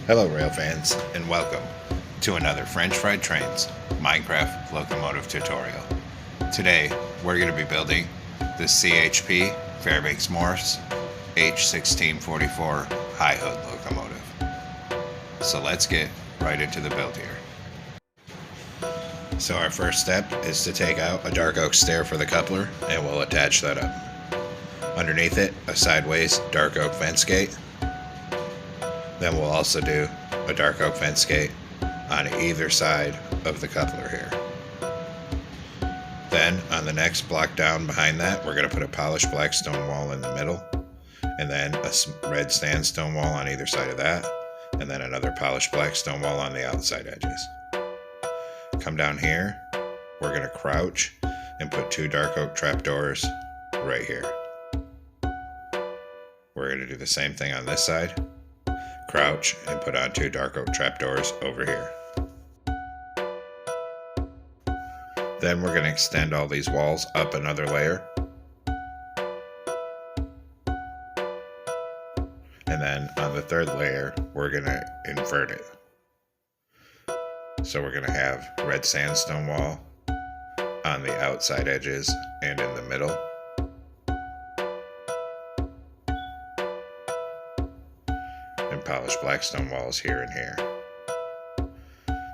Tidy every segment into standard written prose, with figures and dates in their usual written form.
Hello rail fans, and welcome to another French Fried Trains Minecraft locomotive tutorial. Today we're going to be building the CHP Fairbanks Morse H16-44 high hood locomotive. So let's get right into the build here. So our first step is to take out a dark oak stair for the coupler, and we'll attach that up. Underneath it, a sideways dark oak fence gate. Then we'll also do a dark oak fence gate on either side of the coupler here. Then on the next block down behind that, we're going to put a polished black stone wall in the middle, and then a red sandstone wall on either side of that, and then another polished black stone wall on the outside edges. Come down here, we're going to crouch and put two dark oak trapdoors right here. We're going to do the same thing on this side. Crouch and put on two dark oak trapdoors over here. Then we're going to extend all these walls up another layer. And then on the third layer, we're going to invert it. So we're going to have red sandstone wall on the outside edges and in the middle. And polished black stone walls here and here.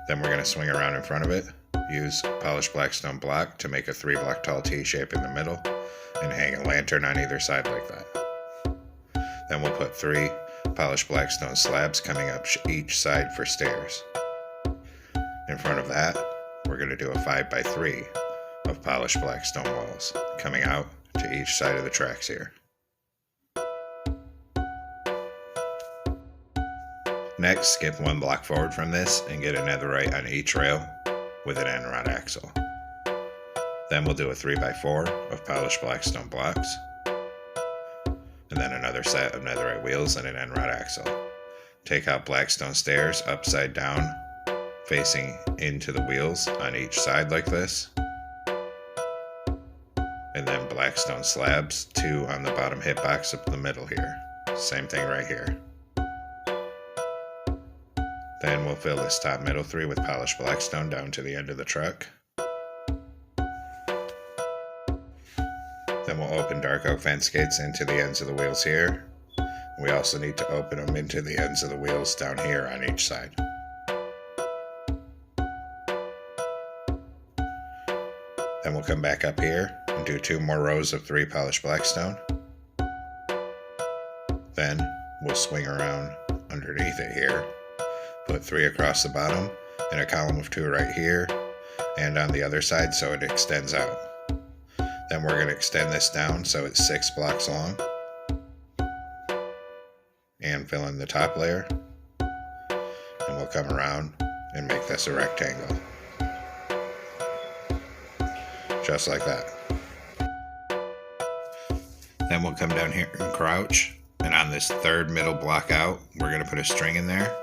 Then we're going to swing around in front of it, use polished black stone block to make a 3-block tall T shape in the middle, and hang a lantern on either side like that. Then we'll put 3 polished black stone slabs coming up each side for stairs. In front of that, we're going to do a 5x3 of polished black stone walls coming out to each side of the tracks here. Next, skip 1 block forward from this and get a netherite on each rail with an end rod axle. Then we'll do a 3x4 of polished black stone blocks, and then another set of netherite wheels and an end rod axle. Take out black stone stairs upside down, facing into the wheels on each side like this, and then black stone slabs 2 on the bottom hitbox up the middle here. Same thing right here. Then we'll fill this top middle 3 with polished black stone down to the end of the truck. Then we'll open dark oak fence gates into the ends of the wheels here. We also need to open them into the ends of the wheels down here on each side. Then we'll come back up here and do 2 more rows of 3 polished black stone. Then we'll swing around underneath it here. Put 3 across the bottom and a column of 2 right here and on the other side so it extends out. Then we're going to extend this down so it's 6 blocks long and fill in the top layer, and we'll come around and make this a rectangle. Just like that. Then we'll come down here and crouch, and on this 3rd middle block out, we're going to put a string in there.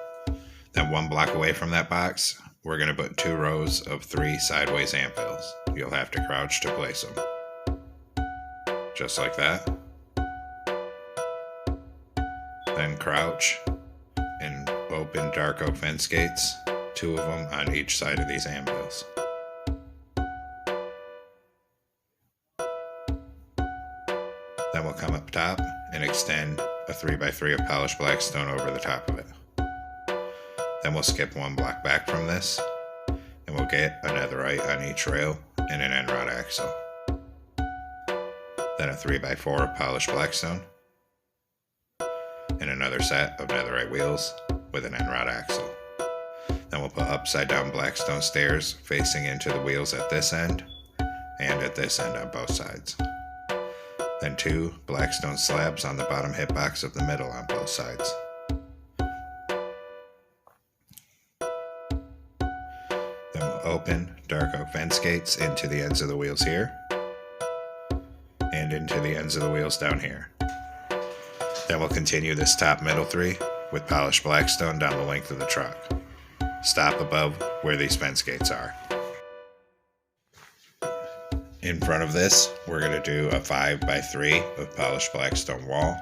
Then 1 block away from that box, we're going to put 2 rows of 3 sideways anvils. You'll have to crouch to place them. Just like that. Then crouch and open dark oak fence gates, 2 of them on each side of these anvils. Then we'll come up top and extend a 3x3 of polished black stone over the top of it. Then we'll skip 1 block back from this, and we'll get a netherite on each rail and an end rod axle. Then a 3x4 of polished black stone, and another set of netherite wheels with an end rod axle. Then we'll put upside down black stone stairs facing into the wheels at this end and at this end on both sides. Then 2 black stone slabs on the bottom hitbox of the middle on both sides. Then we'll open dark oak fence gates into the ends of the wheels here and into the ends of the wheels down here. Then we'll continue this top middle 3 with polished black stone down the length of the truck. Stop above where these fence gates are. In front of this, we're going to do a 5x3 of polished black stone wall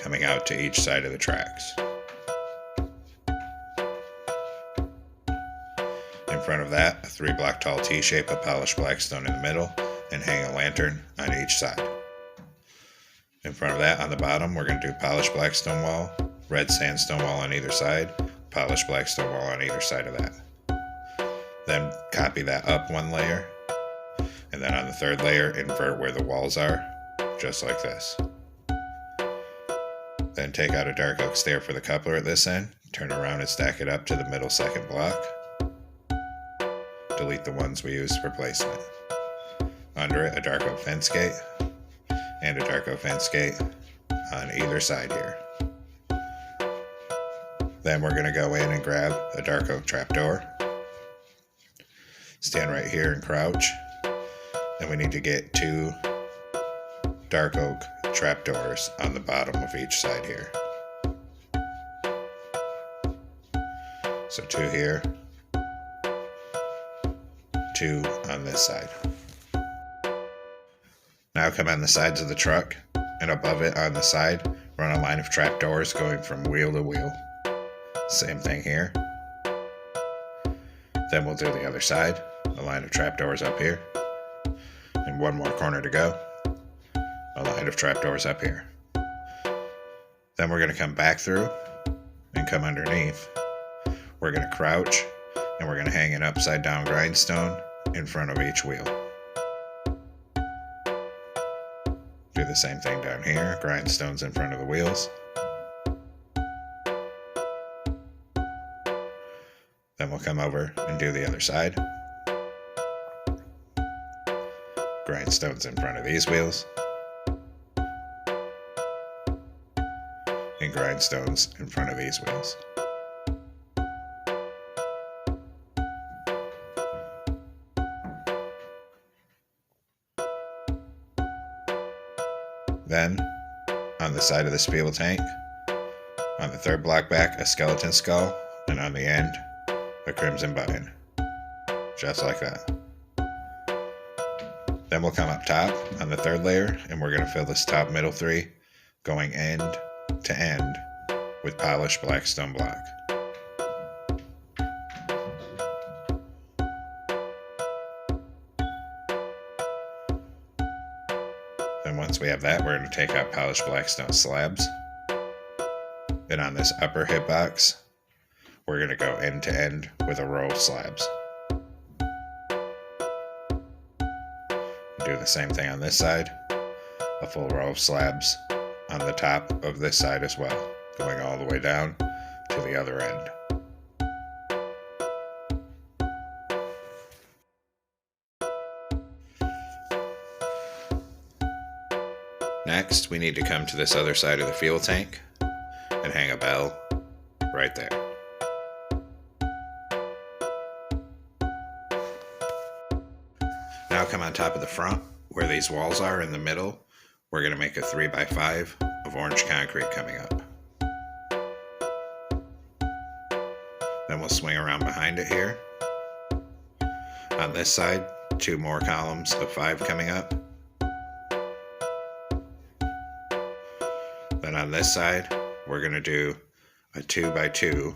coming out to each side of the tracks. front of that, a 3-block tall T-shape of polished blackstone in the middle, and hang a lantern on each side. In front of that, on the bottom, we're going to do polished blackstone wall, red sandstone wall on either side, polished blackstone wall on either side of that. Then copy that up 1 layer, and then on the 3rd layer, invert where the walls are, just like this. Then take out a dark oak stair for the coupler at this end, turn around and stack it up to the middle 2nd block. Delete the ones we used for placement. Under it, a dark oak fence gate, and a dark oak fence gate on either side here. Then we're going to go in and grab a dark oak trapdoor. Stand right here and crouch. And we need to get 2 dark oak trapdoors on the bottom of each side here. So 2 here, 2 on this side. Now come on the sides of the truck, and above it on the side, run a line of trapdoors going from wheel to wheel. Same thing here. Then we'll do the other side, a line of trapdoors up here, and 1 more corner to go, a line of trapdoors up here. Then we're going to come back through and come underneath. We're going to crouch, and we're going to hang an upside down grindstone in front of each wheel. Do the same thing down here, grindstones in front of the wheels. Then we'll come over and do the other side. Grindstones in front of these wheels. And grindstones in front of these wheels. Then, on the side of the fuel tank, on the 3rd block back, a skeleton skull, and on the end, a crimson button. Just like that. Then we'll come up top on the 3rd layer, and we're going to fill this top middle 3, going end to end, with polished blackstone block. Then once we have that, we're going to take out polished blackstone slabs. And on this upper hip box, we're going to go end to end with a row of slabs. Do the same thing on this side, a full row of slabs on the top of this side as well, going all the way down to the other end. Next, we need to come to this other side of the fuel tank and hang a bell right there. Now come on top of the front, where these walls are in the middle, we're going to make a 3x5 of orange concrete coming up. Then we'll swing around behind it here. On this side, 2 more columns of 5 coming up. Then on this side, we're going to do a 2x2.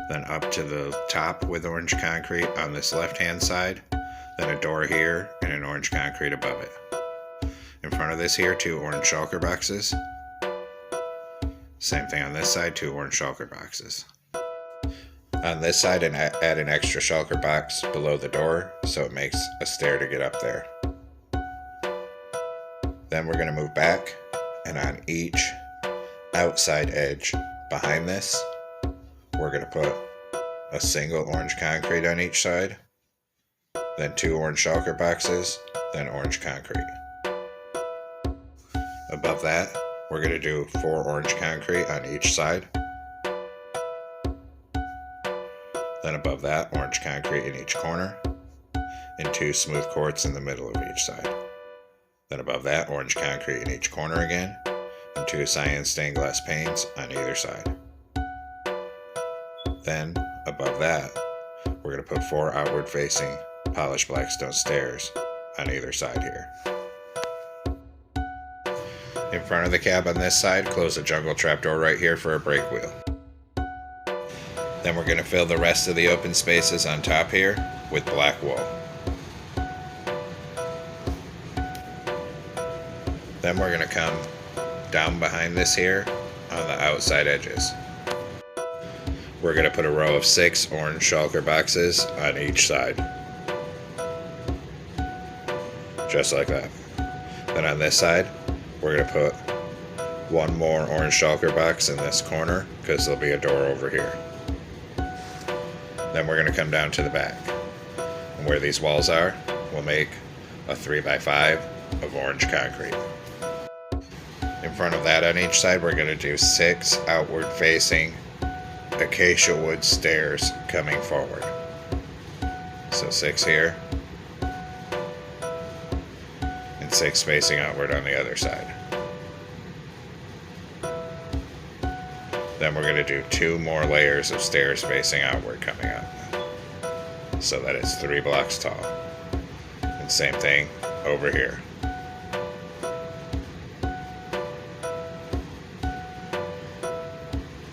Then up to the top with orange concrete on this left-hand side. Then a door here and an orange concrete above it. In front of this here, 2 orange shulker boxes. Same thing on this side, 2 orange shulker boxes. On this side, and add an extra shulker box below the door so it makes a stair to get up there. Then we're going to move back, and on each outside edge behind this, we're going to put a single orange concrete on each side, then 2 orange shulker boxes, then orange concrete. Above that, we're going to do 4 orange concrete on each side. Then above that, orange concrete in each corner, and 2 smooth quartz in the middle of each side. Then above that, orange concrete in each corner again, and 2 cyan stained glass panes on either side. Then, above that, we're going to put 4 outward facing polished blackstone stairs on either side here. In front of the cab on this side, close a jungle trapdoor right here for a brake wheel. Then we're going to fill the rest of the open spaces on top here with black wool. Then we're going to come down behind this here on the outside edges. We're going to put a row of 6 orange shulker boxes on each side. Just like that. Then on this side, we're going to put one more orange shulker box in this corner because there'll be a door over here. Then we're going to come down to the back. And where these walls are, we'll make a 3x5 of orange concrete. In front of that on each side, we're going to do 6 outward facing acacia wood stairs coming forward. So 6 here, and 6 facing outward on the other side. Then we're going to do 2 more layers of stairs facing outward coming up, so that it's 3 blocks tall. And same thing over here.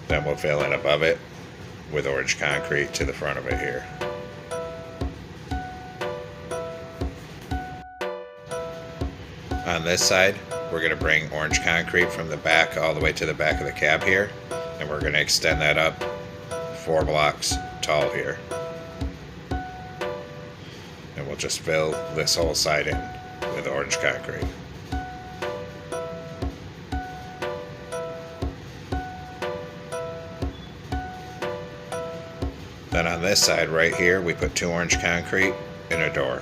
Then we'll fill in above it with orange concrete to the front of it here. On this side, we're going to bring orange concrete from the back all the way to the back of the cab here, and we're going to extend that up 4 blocks tall here. And we'll just fill this whole side in with orange concrete. Then on this side right here, we put 2 orange concrete and a door.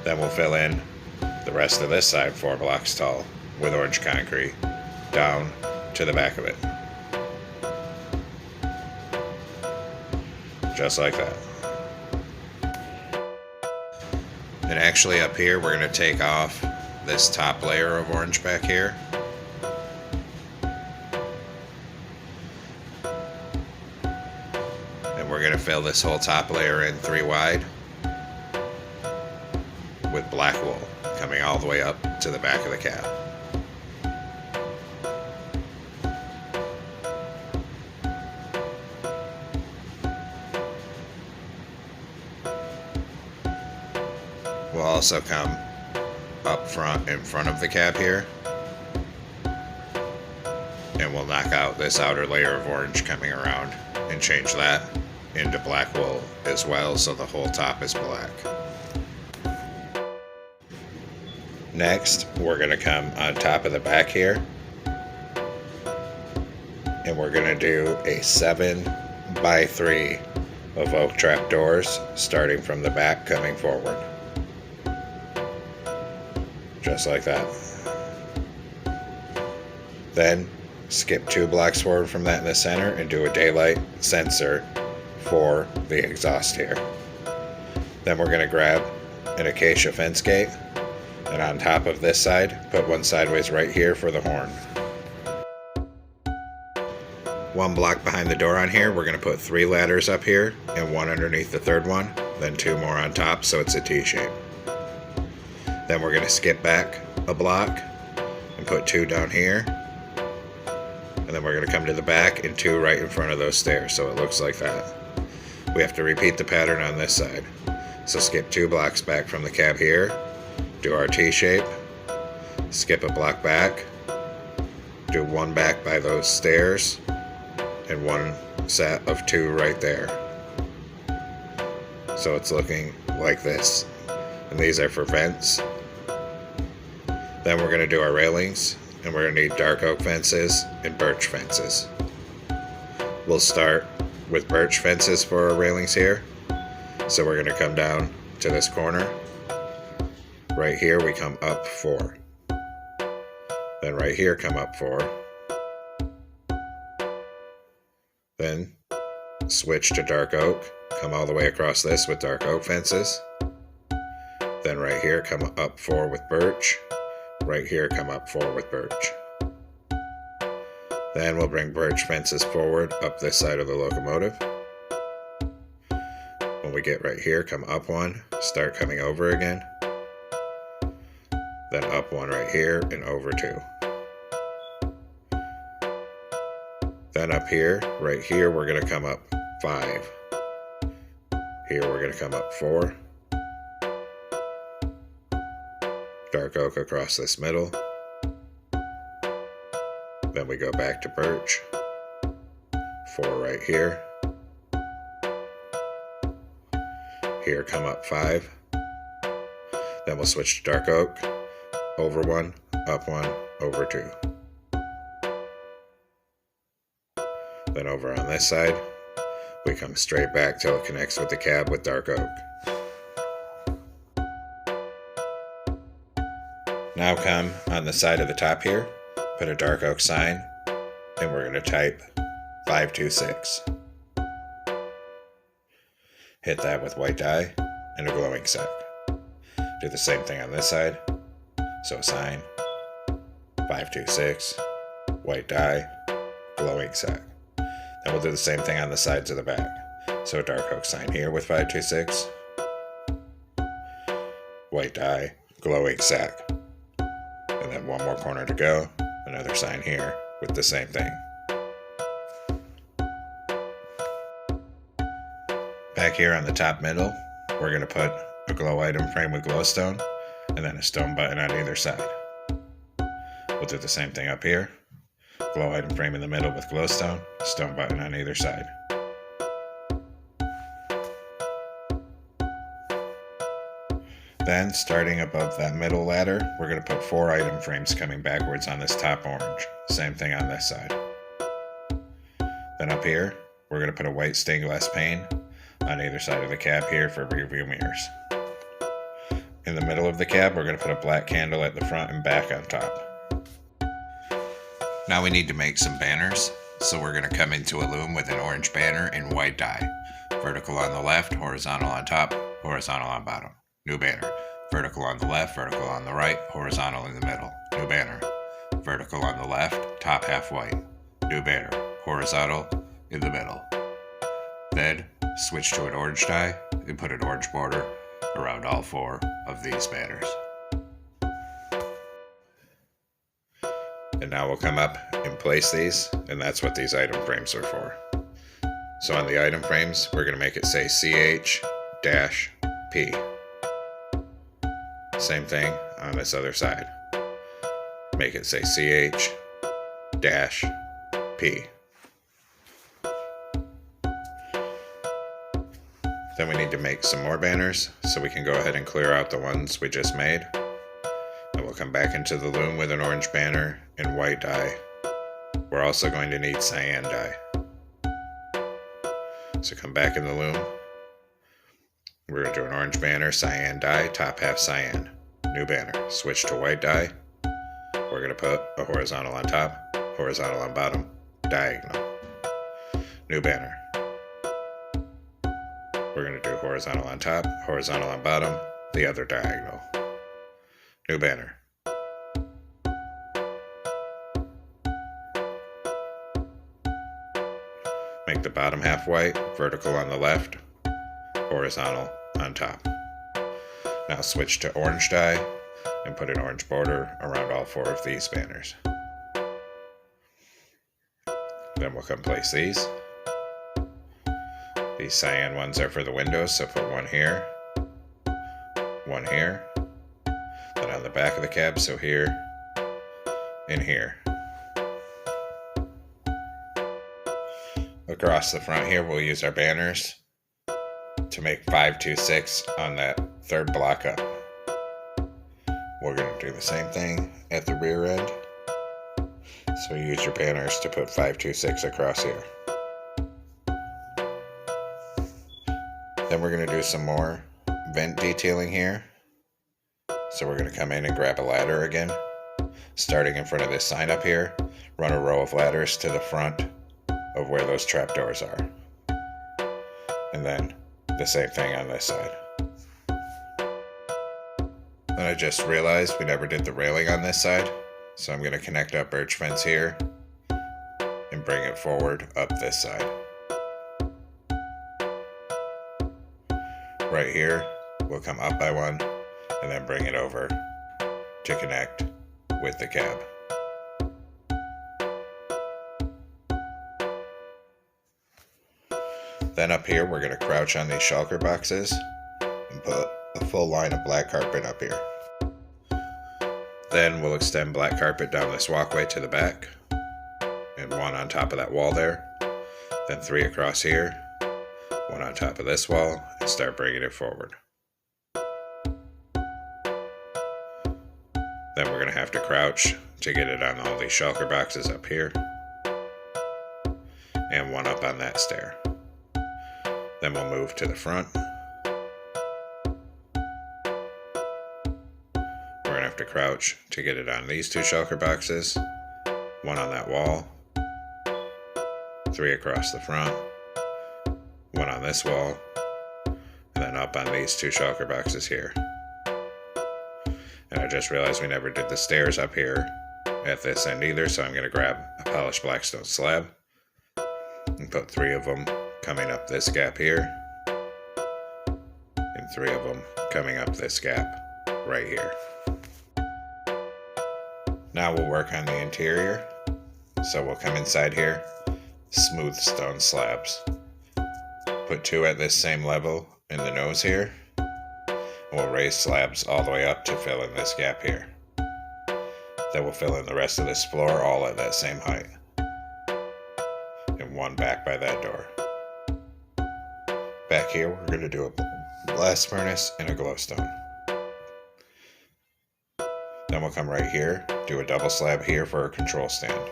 Then we'll fill in the rest of this side 4 blocks tall with orange concrete down to the back of it. Just like that. And actually up here, we're going to take off this top layer of orange back here. We're going to fill this whole top layer in 3 wide with black wool coming all the way up to the back of the cab. We'll also come up front in front of the cab here, and we'll knock out this outer layer of orange coming around and change that into black wool as well, so the whole top is black. Next, we're going to come on top of the back here, and we're going to do a 7x3 of oak trapdoors starting from the back coming forward. Just like that. Then skip 2 blocks forward from that in the center and do a daylight sensor for the exhaust here. Then we're going to grab an acacia fence gate, and on top of this side, put one sideways right here for the horn. 1 block behind the door on here, we're going to put 3 ladders up here and 1 underneath the 3rd one, then 2 more on top so it's a T-shape. Then we're going to skip back a block and put 2 down here. And then we're going to come to the back and 2 right in front of those stairs, so it looks like that. We have to repeat the pattern on this side. So skip 2 blocks back from the cab here, do our T-shape, skip a block back, do 1 back by those stairs, and 1 set of 2 right there. So it's looking like this. And these are for vents. Then we're going to do our railings, and we're going to need dark oak fences and birch fences. We'll start with birch fences for our railings here. So we're going to come down to this corner. Right here we come up 4. Then right here come up 4. Then switch to dark oak, come all the way across this with dark oak fences. Then right here come up 4 with birch. Right here come up 4 with birch. Then we'll bring birch fences forward up this side of the locomotive. When we get right here, come up 1, start coming over again. Then up 1 right here and over 2. Then up here, right here, we're going to come up 5. Here we're going to come up 4. Dark oak across this middle. Then we go back to birch. 4 right here. Here come up 5. Then we'll switch to dark oak. Over 1, up 1, over 2. Then over on this side, we come straight back till it connects with the cab with dark oak. Now come on the side of the top here, put a dark oak sign, and we're going to type 526. Hit that with white dye and a glowing sack. Do the same thing on this side. So sign, 526, white dye, glowing sack. Then we'll do the same thing on the sides of the back. So a dark oak sign here with 526, white dye, glowing sack. And then one more corner to go, another sign here with the same thing. Back here on the top middle, we're going to put a glow item frame with glowstone and then a stone button on either side. We'll do the same thing up here. Glow item frame in the middle with glowstone, stone button on either side. Then, starting above that middle ladder, we're going to put 4 item frames coming backwards on this top orange. Same thing on this side. Then up here, we're going to put a white stained glass pane on either side of the cab here for rear view mirrors. In the middle of the cab, we're going to put a black candle at the front and back on top. Now we need to make some banners, so we're going to come into a loom with an orange banner in white dye. Vertical on the left, horizontal on top, horizontal on bottom. New banner. Vertical on the left, vertical on the right, horizontal in the middle. New banner. Vertical on the left, top half white. New banner. Horizontal in the middle. Then switch to an orange dye and put an orange border around all 4 of these banners. And now we'll come up and place these, and that's what these item frames are for. So on the item frames, we're going to make it say CH-P. Same thing on this other side. Make it say CH-P. Then we need to make some more banners, so we can go ahead and clear out the ones we just made. And we'll come back into the loom with an orange banner and white dye. We're also going to need cyan dye. So come back in the loom. We're going to do an orange banner, cyan dye, top half cyan. New banner. Switch to white dye. We're going to put a horizontal on top, horizontal on bottom, diagonal. New banner. We're going to do horizontal on top, horizontal on bottom, the other diagonal. New banner. Make the bottom half white, vertical on the left, horizontal on top. Now switch to orange dye and put an orange border around all 4 of these banners. Then we'll come place these. These cyan ones are for the windows, so put one here, one here, then on the back of the cab, so here, and here. Across the front here, we'll use our banners to make 526 on that 3rd block up. We're going to do the same thing at the rear end. So use your banners to put 526 across here. Then we're going to do some more vent detailing here. So we're going to come in and grab a ladder again. Starting in front of this sign up here, run a row of ladders to the front of where those trapdoors are. And then the same thing on this side. Then I just realized we never did the railing on this side, so I'm going to connect up birch fence here and bring it forward up this side. Right here, we'll come up by one and then bring it over to connect with the cab. Then up here, we're going to crouch on these shulker boxes and put a full line of black carpet up here. Then we'll extend black carpet down this walkway to the back, and one on top of that wall there, then 3 across here, one on top of this wall, and start bringing it forward. Then we're going to have to crouch to get it on all these shulker boxes up here, and one up on that stair. Then we'll move to the front. We're going to have to crouch to get it on these 2 shulker boxes, one on that wall, 3 across the front, one on this wall, and then up on these 2 shulker boxes here. And I just realized we never did the stairs up here at this end either, so I'm going to grab a polished blackstone slab and put 3 of them coming up this gap here, and 3 of them coming up this gap right here. Now we'll work on the interior. So we'll come inside here, smooth stone slabs. Put 2 at this same level in the nose here. We'll raise slabs all the way up to fill in this gap here. Then we'll fill in the rest of this floor all at that same height. And 1 back by that door. Back here we're going to do a blast furnace and a glowstone. Then we'll come right here, do a double slab here for a control stand.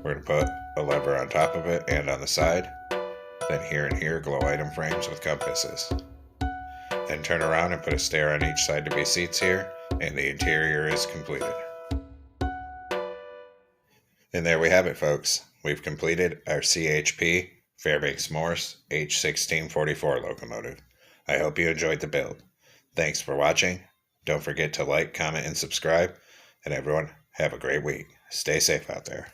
We're going to put a lever on top of it and on the side. Then here and here glow item frames with compasses. Then turn around and put a stair on each side to be seats here, and the interior is completed. And there we have it, folks. We've completed our CHP Fairbanks Morse H16-44 locomotive. I hope you enjoyed the build. Thanks for watching. Don't forget to like, comment, and subscribe. And everyone, have a great week. Stay safe out there.